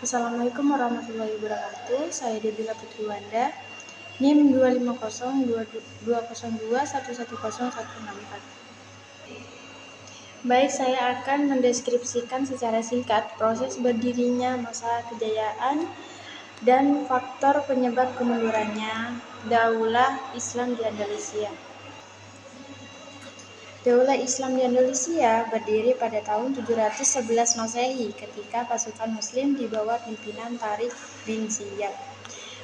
Assalamualaikum warahmatullahi wabarakatuh. Saya Debila Putri Wanda, NIM 2502202110164. Baik, saya akan mendeskripsikan secara singkat proses berdirinya masa kejayaan dan faktor penyebab kemundurannya Daulah Islam di Andalusia. Daulah Islam di Andalusia berdiri pada tahun 711 Masehi ketika pasukan Muslim di bawah pimpinan Tariq bin Ziyad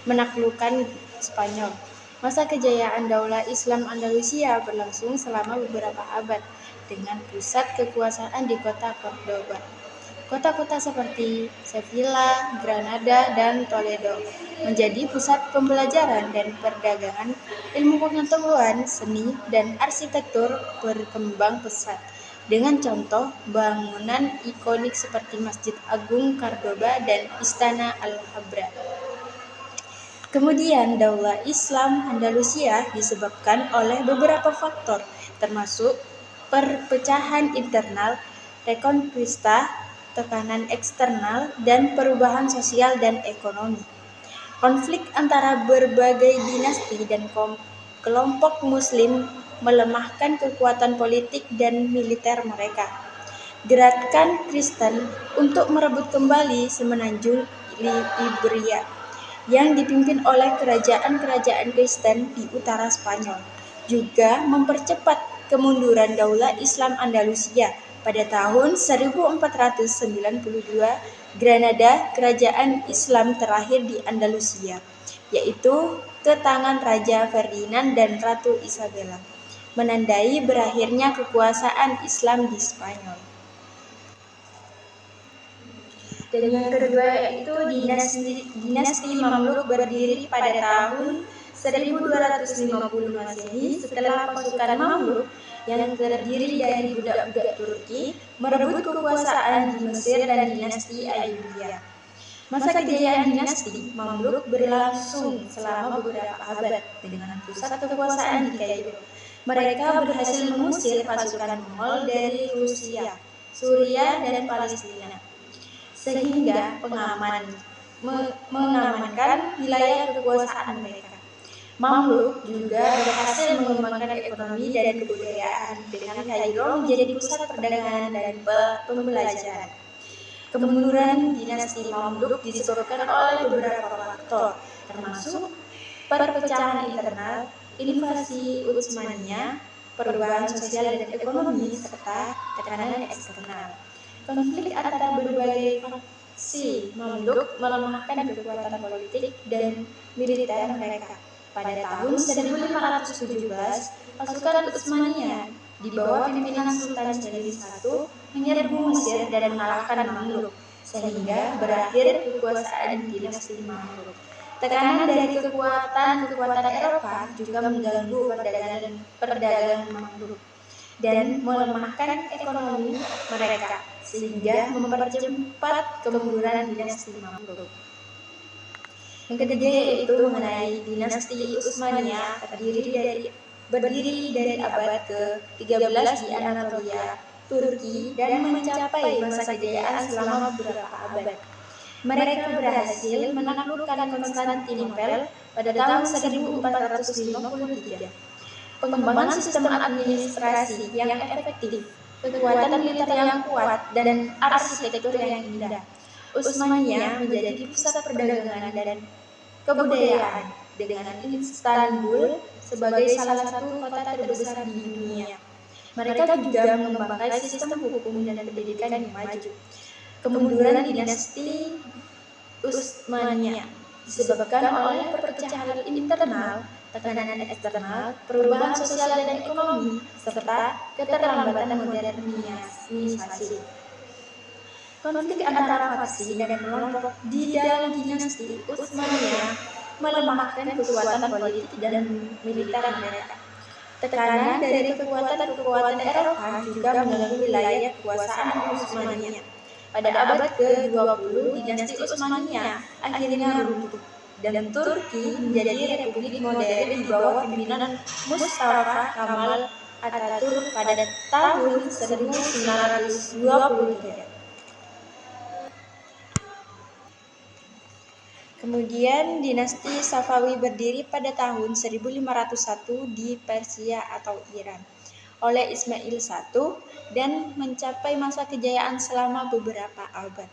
menaklukkan Spanyol. Masa kejayaan Daulah Islam Andalusia berlangsung selama beberapa abad dengan pusat kekuasaan di kota Cordoba. Kota-kota seperti Sevilla, Granada, dan Toledo menjadi pusat pembelajaran dan perdagangan. Ilmu pengetahuan, seni, dan arsitektur berkembang pesat dengan contoh bangunan ikonik seperti Masjid Agung Cordoba dan Istana Alhambra. Kemudian Daulah Islam Andalusia disebabkan oleh beberapa faktor, termasuk perpecahan internal, reconquista, tekanan eksternal, dan perubahan sosial dan ekonomi. Konflik antara berbagai dinasti dan kelompok Muslim melemahkan kekuatan politik dan militer mereka. Gerakan Kristen untuk merebut kembali semenanjung Iberia yang dipimpin oleh kerajaan-kerajaan Kristen di utara Spanyol juga mempercepat kemunduran Daulah Islam Andalusia. Pada tahun 1492, Granada, kerajaan Islam terakhir di Andalusia, yaitu ke tangan Raja Ferdinand dan Ratu Isabella, menandai berakhirnya kekuasaan Islam di Spanyol. Dan yang kedua yaitu dinasti Mamluk berdiri pada tahun 1250 Masehi setelah pasukan Mamluk yang terdiri dari budak-budak Turki merebut kekuasaan di Mesir dan dinasti Ayyubiyah. Masa kejayaan dinasti Mamluk berlangsung selama beberapa abad dengan pusat kekuasaan di Kairo. Mereka berhasil mengusir pasukan Mongol dari Rusia, Suriah, dan Palestina, sehingga mengamankan wilayah kekuasaan mereka. Mamluk juga berhasil mengembangkan ekonomi dan kebudayaan dengan Kairo menjadi pusat perdagangan dan pembelajaran. Kemunduran dinasti Mamluk disebabkan oleh beberapa faktor, termasuk perpecahan internal, invasi Utsmaniyah, perubahan sosial dan ekonomi, serta tekanan eksternal. Konflik antara berbagai faksi Mamluk melemahkan kekuatan politik dan militer mereka. Pada tahun 1517, pasukan Utsmaniyah di bawah pimpinan Sultan Jalim I menyerbu Mesir dan mengalahkan Mamluk, sehingga berakhir kekuasaan dinasti Mamluk. Tekanan dari kekuatan Eropa juga mengganggu perdagangan Mamluk dan melemahkan ekonomi mereka, sehingga mempercepat kemunduran dinasti Mamluk. Yang ketiga yaitu mengenai dinasti Utsmaniyah berdiri dari abad ke-13 di Anatolia, Turki, dan mencapai masa kejayaan selama beberapa abad. Mereka berhasil menaklukkan Konstantinopel pada tahun 1453. Pengembangan sistem administrasi yang efektif, kekuatan militer yang kuat, dan arsitektur yang indah, Utsmaniyah menjadi pusat perdagangan dan kebudayaan dengan Istanbul sebagai salah satu kota terbesar di dunia. Mereka juga mengembangkan sistem hukum dan pendidikan yang maju. Kemunduran dinasti Utsmaniyah disebabkan oleh perpecahan internal, tekanan eksternal, perubahan sosial dan ekonomi, serta keterlambatan modernisasi. Konflik antara faksi dan kelompok di dalam dinasti Utsmaniyah melemahkan kekuatan politik dan militer mereka. Tekanan dari kekuatan Eropa juga mengganggu wilayah kekuasaan Utsmaniyah. Pada abad ke-20, dinasti Utsmaniyah akhirnya runtuh dan Turki menjadi republik modern di bawah pimpinan Mustafa Kemal Atatürk pada tahun 1923. Kemudian dinasti Safawi berdiri pada tahun 1501 di Persia atau Iran oleh Ismail I dan mencapai masa kejayaan selama beberapa abad.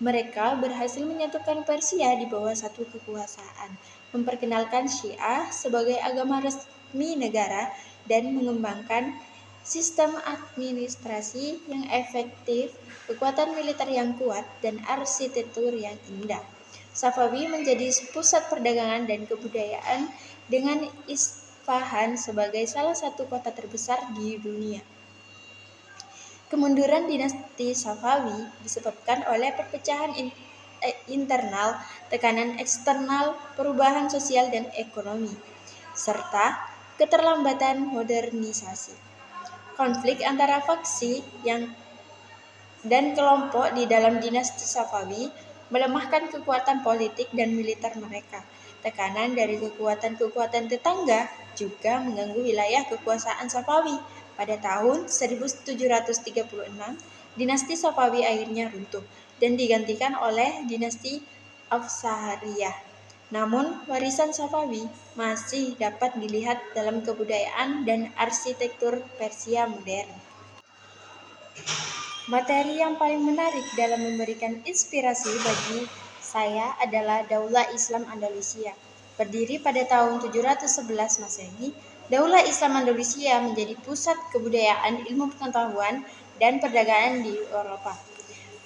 Mereka berhasil menyatukan Persia di bawah satu kekuasaan, memperkenalkan Syiah sebagai agama resmi negara, dan mengembangkan sistem administrasi yang efektif, kekuatan militer yang kuat, dan arsitektur yang indah. Safawi menjadi pusat perdagangan dan kebudayaan dengan Isfahan sebagai salah satu kota terbesar di dunia. Kemunduran dinasti Safawi disebabkan oleh perpecahan internal, tekanan eksternal, perubahan sosial dan ekonomi, serta keterlambatan modernisasi. Konflik antara faksi dan kelompok di dalam dinasti Safawi melemahkan kekuatan politik dan militer mereka. Tekanan dari kekuatan-kekuatan tetangga juga mengganggu wilayah kekuasaan Safawi. Pada tahun 1736, dinasti Safawi akhirnya runtuh dan digantikan oleh dinasti Afsariyah. Namun, warisan Safawi masih dapat dilihat dalam kebudayaan dan arsitektur Persia modern. Materi yang paling menarik dalam memberikan inspirasi bagi saya adalah Daulah Islam Andalusia. Berdiri pada tahun 711 Masehi, Daulah Islam Andalusia menjadi pusat kebudayaan, ilmu pengetahuan, dan perdagangan di Eropa.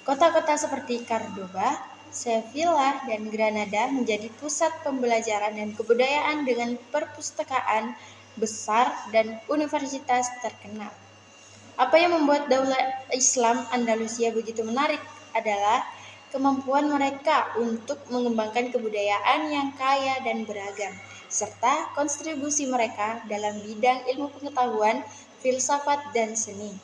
Kota-kota seperti Cordoba, Sevilla, dan Granada menjadi pusat pembelajaran dan kebudayaan dengan perpustakaan besar dan universitas terkenal. Apa yang membuat Daulah Islam Andalusia begitu menarik adalah kemampuan mereka untuk mengembangkan kebudayaan yang kaya dan beragam, serta kontribusi mereka dalam bidang ilmu pengetahuan, filsafat, dan seni.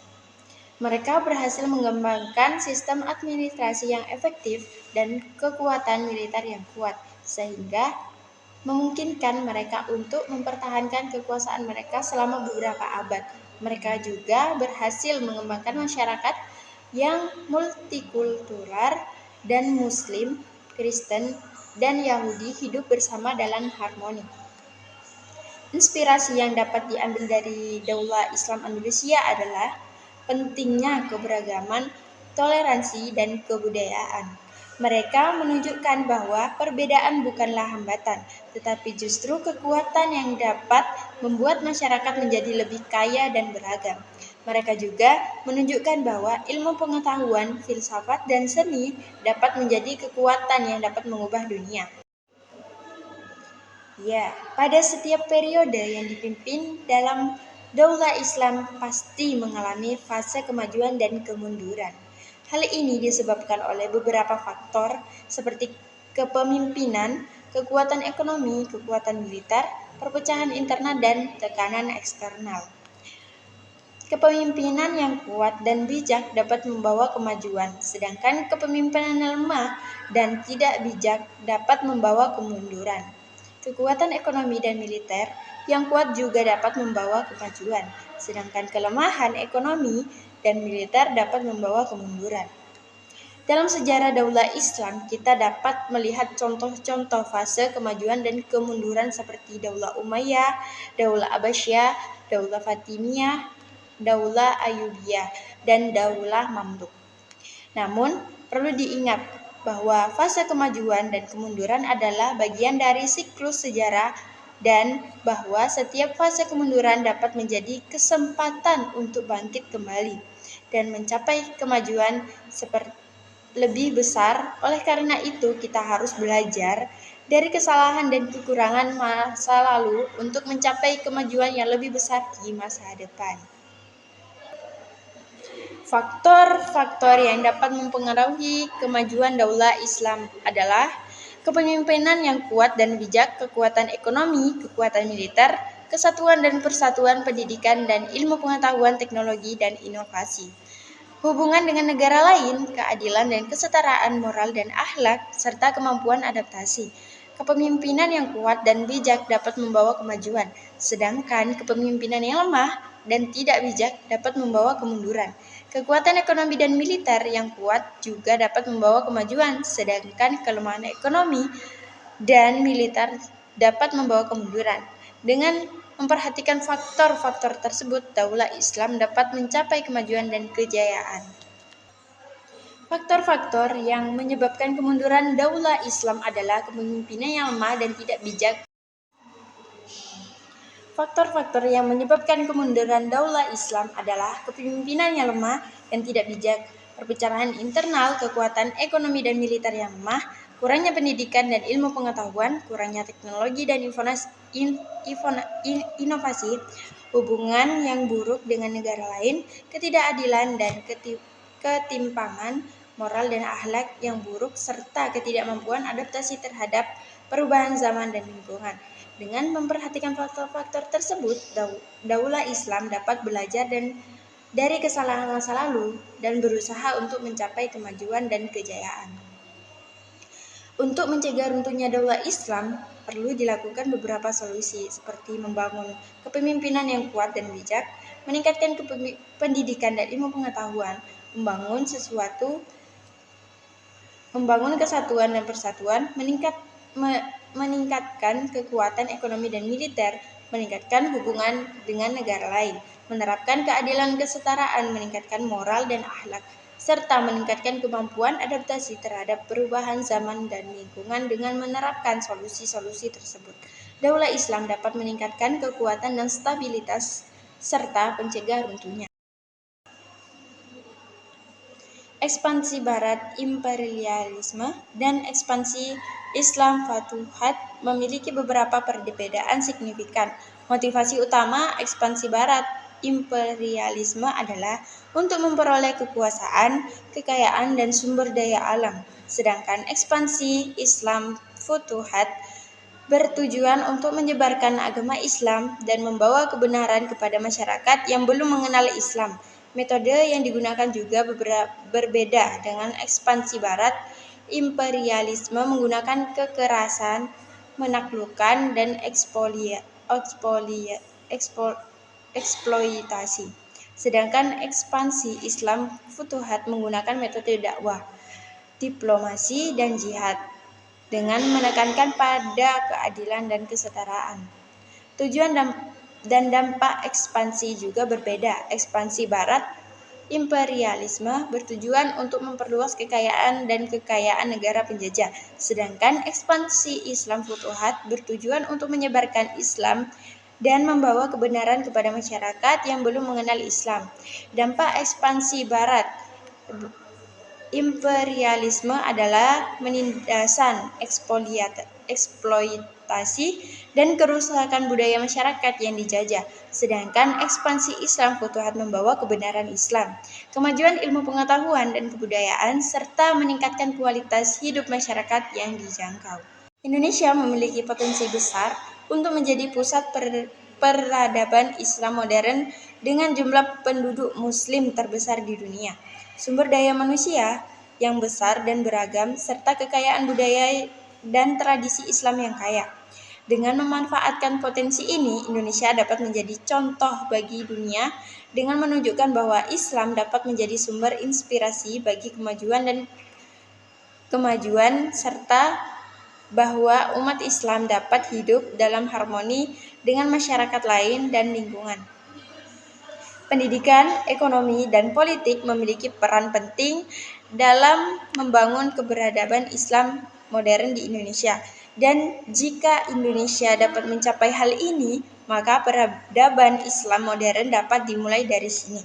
Mereka berhasil mengembangkan sistem administrasi yang efektif dan kekuatan militer yang kuat, sehingga memungkinkan mereka untuk mempertahankan kekuasaan mereka selama beberapa abad. Mereka juga berhasil mengembangkan masyarakat yang multikultural dan Muslim, Kristen, dan Yahudi hidup bersama dalam harmoni. Inspirasi yang dapat diambil dari Daulah Islam Andalusia adalah pentingnya keberagaman, toleransi, dan kebudayaan. Mereka menunjukkan bahwa perbedaan bukanlah hambatan, tetapi justru kekuatan yang dapat membuat masyarakat menjadi lebih kaya dan beragam. Mereka juga menunjukkan bahwa ilmu pengetahuan, filsafat, dan seni dapat menjadi kekuatan yang dapat mengubah dunia. Ya, pada setiap periode yang dipimpin dalam Daulah Islam pasti mengalami fase kemajuan dan kemunduran. Hal ini disebabkan oleh beberapa faktor seperti kepemimpinan, kekuatan ekonomi, kekuatan militer, perpecahan internal, dan tekanan eksternal. Kepemimpinan yang kuat dan bijak dapat membawa kemajuan, sedangkan kepemimpinan yang lemah dan tidak bijak dapat membawa kemunduran. Kekuatan ekonomi dan militer yang kuat juga dapat membawa kemajuan, sedangkan kelemahan ekonomi dan militer dapat membawa kemunduran. Dalam sejarah Daulah Islam, kita dapat melihat contoh-contoh fase kemajuan dan kemunduran seperti Daulah Umayyah, Daulah Abbasiyah, Daulah Fatimiyah, Daulah Ayyubiyah, dan Daulah Mamluk. Namun, perlu diingat bahwa fase kemajuan dan kemunduran adalah bagian dari siklus sejarah dan bahwa setiap fase kemunduran dapat menjadi kesempatan untuk bangkit kembali dan mencapai kemajuan lebih besar. Oleh karena itu, kita harus belajar dari kesalahan dan kekurangan masa lalu untuk mencapai kemajuan yang lebih besar di masa depan. Faktor-faktor yang dapat mempengaruhi kemajuan Daulah Islam adalah kepemimpinan yang kuat dan bijak, kekuatan ekonomi, kekuatan militer, kesatuan dan persatuan pendidikan dan ilmu pengetahuan, teknologi, dan inovasi. Hubungan dengan negara lain, keadilan dan kesetaraan moral dan akhlak, serta kemampuan adaptasi. Kepemimpinan yang kuat dan bijak dapat membawa kemajuan, sedangkan kepemimpinan yang lemah dan tidak bijak dapat membawa kemunduran. Kekuatan ekonomi dan militer yang kuat juga dapat membawa kemajuan, sedangkan kelemahan ekonomi dan militer dapat membawa kemunduran. Dengan memperhatikan faktor-faktor tersebut, Daulah Islam dapat mencapai kemajuan dan kejayaan. Faktor-faktor yang menyebabkan kemunduran Daulah Islam adalah kepemimpinan yang lemah dan tidak bijak. Faktor-faktor yang menyebabkan kemunduran Daulah Islam adalah kepemimpinan yang lemah dan tidak bijak, perpecahan internal, kekuatan ekonomi dan militer yang lemah, kurangnya pendidikan dan ilmu pengetahuan, kurangnya teknologi dan inovasi, hubungan yang buruk dengan negara lain, ketidakadilan dan ketimpangan moral dan akhlak yang buruk, serta ketidakmampuan adaptasi terhadap perubahan zaman dan lingkungan. Dengan memperhatikan faktor-faktor tersebut, Daulah Islam dapat belajar dari kesalahan masa lalu dan berusaha untuk mencapai kemajuan dan kejayaan. Untuk mencegah runtuhnya Daulah Islam, perlu dilakukan beberapa solusi seperti membangun kepemimpinan yang kuat dan bijak, meningkatkan pendidikan dan ilmu pengetahuan, membangun kesatuan dan persatuan, meningkatkan kekuatan ekonomi dan militer, meningkatkan hubungan dengan negara lain, menerapkan keadilan kesetaraan, meningkatkan moral dan akhlak, serta meningkatkan kemampuan adaptasi terhadap perubahan zaman dan lingkungan dengan menerapkan solusi-solusi tersebut. Daulah Islam dapat meningkatkan kekuatan dan stabilitas serta mencegah runtuhnya. Ekspansi Barat, imperialisme, dan ekspansi Islam Futuhat memiliki beberapa perbedaan signifikan. Motivasi utama ekspansi Barat, imperialisme adalah untuk memperoleh kekuasaan, kekayaan, dan sumber daya alam. Sedangkan ekspansi Islam Futuhat bertujuan untuk menyebarkan agama Islam dan membawa kebenaran kepada masyarakat yang belum mengenal Islam. Metode yang digunakan juga berbeda. Dengan ekspansi Barat, imperialisme menggunakan kekerasan, menaklukkan, dan eksploitasi. Sedangkan ekspansi Islam Futuhat menggunakan metode dakwah, diplomasi, dan jihad dengan menekankan pada keadilan dan kesetaraan. Tujuan dan dampak ekspansi juga berbeda. Ekspansi Barat, imperialisme, bertujuan untuk memperluas kekayaan dan kekayaan negara penjajah. Sedangkan ekspansi Islam Futuhat bertujuan untuk menyebarkan Islam dan membawa kebenaran kepada masyarakat yang belum mengenal Islam. Dampak ekspansi Barat, imperialisme adalah penindasan, eksploitasi, dan kerusakan budaya masyarakat yang dijajah. Sedangkan ekspansi Islam Futuhat membawa kebenaran Islam, kemajuan ilmu pengetahuan dan kebudayaan, serta meningkatkan kualitas hidup masyarakat yang dijangkau. Indonesia memiliki potensi besar untuk menjadi pusat peradaban Islam modern dengan jumlah penduduk Muslim terbesar di dunia, sumber daya manusia yang besar dan beragam, serta kekayaan budaya dan tradisi Islam yang kaya. Dengan memanfaatkan potensi ini, Indonesia dapat menjadi contoh bagi dunia dengan menunjukkan bahwa Islam dapat menjadi sumber inspirasi bagi kemajuan serta bahwa umat Islam dapat hidup dalam harmoni dengan masyarakat lain dan lingkungan. Pendidikan, ekonomi, dan politik memiliki peran penting dalam membangun keberadaban Islam modern di Indonesia. Dan jika Indonesia dapat mencapai hal ini, maka peradaban Islam modern dapat dimulai dari sini.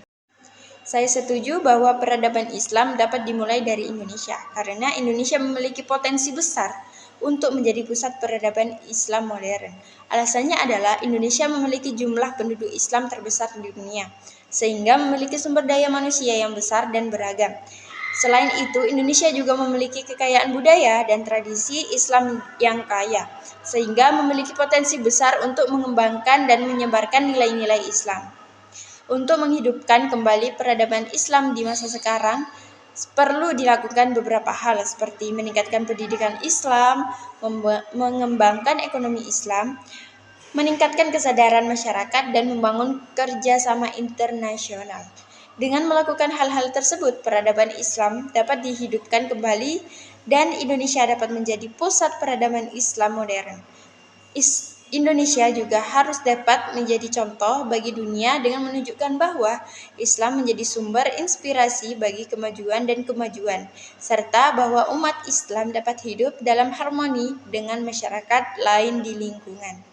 Saya setuju bahwa peradaban Islam dapat dimulai dari Indonesia, karena Indonesia memiliki potensi besar untuk menjadi pusat peradaban Islam modern. Alasannya adalah Indonesia memiliki jumlah penduduk Islam terbesar di dunia, sehingga memiliki sumber daya manusia yang besar dan beragam. Selain itu, Indonesia juga memiliki kekayaan budaya dan tradisi Islam yang kaya, sehingga memiliki potensi besar untuk mengembangkan dan menyebarkan nilai-nilai Islam. Untuk menghidupkan kembali peradaban Islam di masa sekarang, perlu dilakukan beberapa hal seperti meningkatkan pendidikan Islam, mengembangkan ekonomi Islam, meningkatkan kesadaran masyarakat, dan membangun kerjasama internasional. Dengan melakukan hal-hal tersebut, peradaban Islam dapat dihidupkan kembali dan Indonesia dapat menjadi pusat peradaban Islam modern. Indonesia juga harus dapat menjadi contoh bagi dunia dengan menunjukkan bahwa Islam menjadi sumber inspirasi bagi kemajuan dan kemajuan, serta bahwa umat Islam dapat hidup dalam harmoni dengan masyarakat lain di lingkungan.